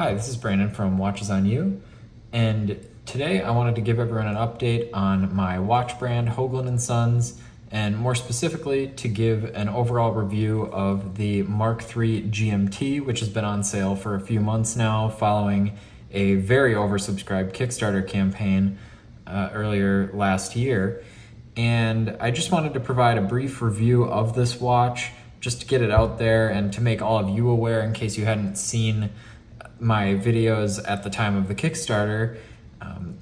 Hi, this is Brandon from Watches on You, and today I wanted to give everyone an update on my watch brand Höglund & Sons, and more specifically to give an overall review of the Mark III GMT, which has been on sale for a few months now following a very oversubscribed Kickstarter campaign earlier last year. And I just wanted to provide a brief review of this watch just to get it out there and to make all of you aware in case you hadn't seen my videos at the time of the Kickstarter.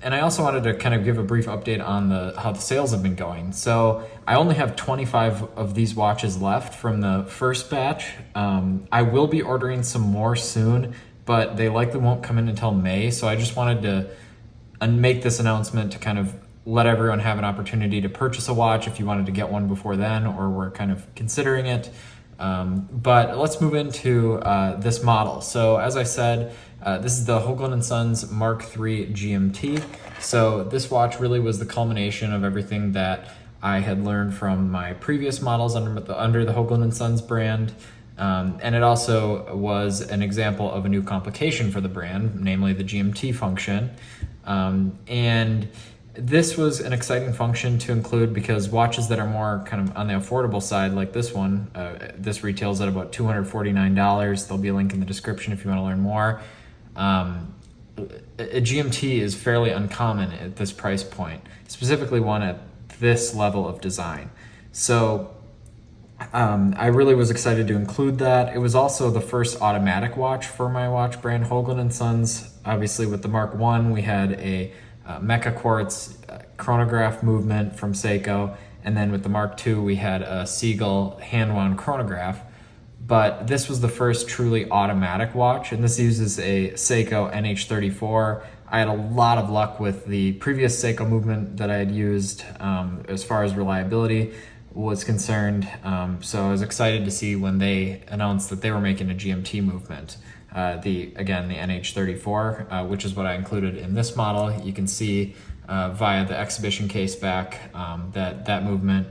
And I also wanted to kind of give a brief update on how the sales have been going. So I only have 25 of these watches left from the first batch. I will be ordering some more soon, but they likely won't come in until May. So I just wanted to make this announcement to kind of let everyone have an opportunity to purchase a watch if you wanted to get one before then or were kind of considering it. But let's move into this model. So as I said, this is the Höglund & Sons Mark III GMT. So this watch really was the culmination of everything that I had learned from my previous models under the Höglund & Sons brand. And it also was an example of a new complication for the brand, namely the GMT function. And this was an exciting function to include because watches that are more kind of on the affordable side, like this one, this retails at about $249. There'll be a link in the description if you want to learn more. A GMT is fairly uncommon at this price point, specifically one at this level of design. So I really was excited to include that. It was also the first automatic watch for my watch brand Höglund & Sons. Obviously with the Mark I, we had a Mecha Quartz chronograph movement from Seiko, and then with the Mark II we had a Seagull hand-wound chronograph. But this was the first truly automatic watch, and this uses a Seiko NH34. I had a lot of luck with the previous Seiko movement that I had used as far as reliability was concerned, so I was excited to see when they announced that they were making a GMT movement. The NH34, which is what I included in this model. You can see via the exhibition case back that movement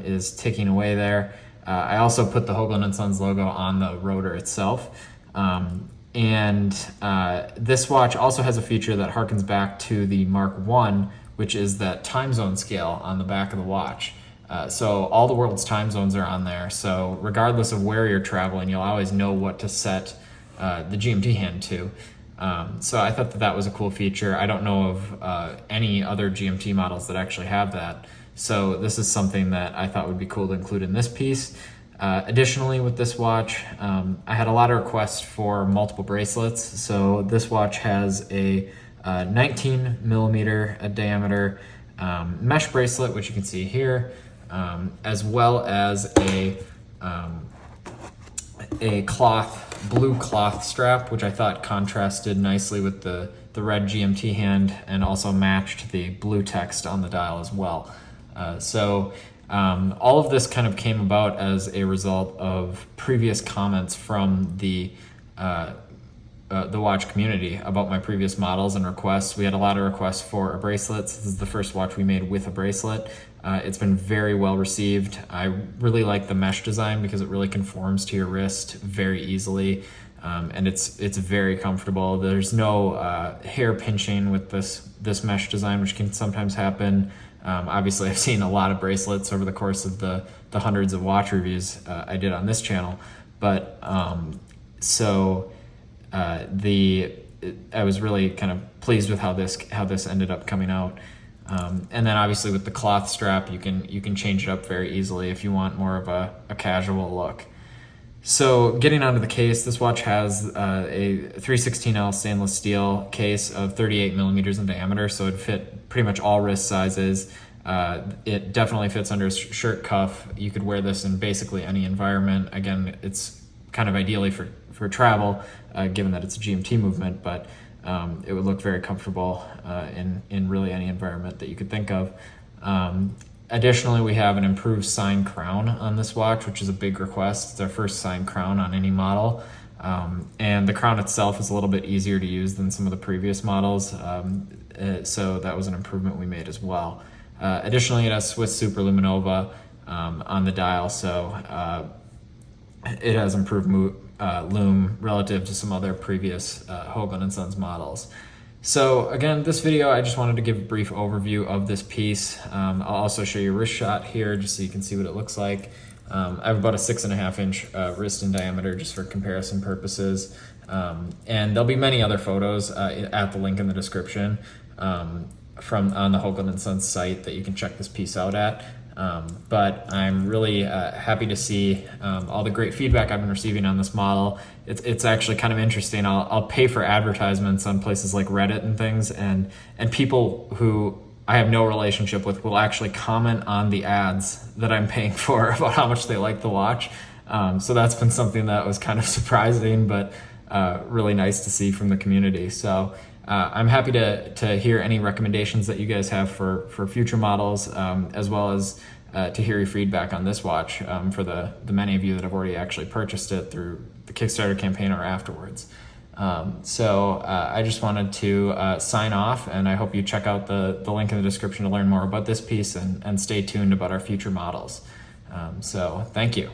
is ticking away there. I also put the Höglund & Sons logo on the rotor itself. And this watch also has a feature that harkens back to the Mark I, which is that time zone scale on the back of the watch. So all the world's time zones are on there. So regardless of where you're traveling, you'll always know what to set the GMT hand to. So I thought that was a cool feature. I don't know of any other GMT models that actually have that. So this is something that I thought would be cool to include in this piece. Additionally, with this watch, I had a lot of requests for multiple bracelets. So this watch has a 19 millimeter diameter mesh bracelet, which you can see here, as well as a blue cloth strap, which I thought contrasted nicely with the red GMT hand and also matched the blue text on the dial as well. So all of this kind of came about as a result of previous comments from the watch community about my previous models and requests. We had a lot of requests for a bracelet. This is the first watch we made with a bracelet. It's been very well received. I really like the mesh design because it really conforms to your wrist very easily, and it's very comfortable. There's no hair pinching with this mesh design, which can sometimes happen. Obviously, I've seen a lot of bracelets over the course of the hundreds of watch reviews I did on this channel, but I was really kind of pleased with how this ended up coming out. And then obviously with the cloth strap, you can change it up very easily if you want more of a casual look. So getting onto the case, this watch has a 316L stainless steel case of 38 millimeters in diameter, so it fit pretty much all wrist sizes. It definitely fits under a shirt cuff. You could wear this in basically any environment. Again, it's kind of ideally for travel, given that it's a GMT movement, but it would look very comfortable in really any environment that you could think of. Additionally, we have an improved sign crown on this watch, which is a big request. It's our first sign crown on any model. And the crown itself is a little bit easier to use than some of the previous models. So that was an improvement we made as well. Additionally, it has Swiss Superluminova on the dial, so it has improved loom relative to some other previous Höglund and Sons models. So again, this video, I just wanted to give a brief overview of this piece. I'll also show you a wrist shot here just so you can see what it looks like. I have about a 6.5 inch wrist in diameter just for comparison purposes. And there'll be many other photos at the link in the description from on the Höglund and Sons site that you can check this piece out at. But I'm really happy to see all the great feedback I've been receiving on this model. It's actually kind of interesting. I'll pay for advertisements on places like Reddit and things, and people who I have no relationship with will actually comment on the ads that I'm paying for about how much they like the watch. So that's been something that was kind of surprising, but really nice to see from the community. So I'm happy to hear any recommendations that you guys have for future models, as well as to hear your feedback on this watch for the many of you that have already actually purchased it through the Kickstarter campaign or afterwards. So I just wanted to sign off, and I hope you check out the link in the description to learn more about this piece and stay tuned about our future models. So thank you.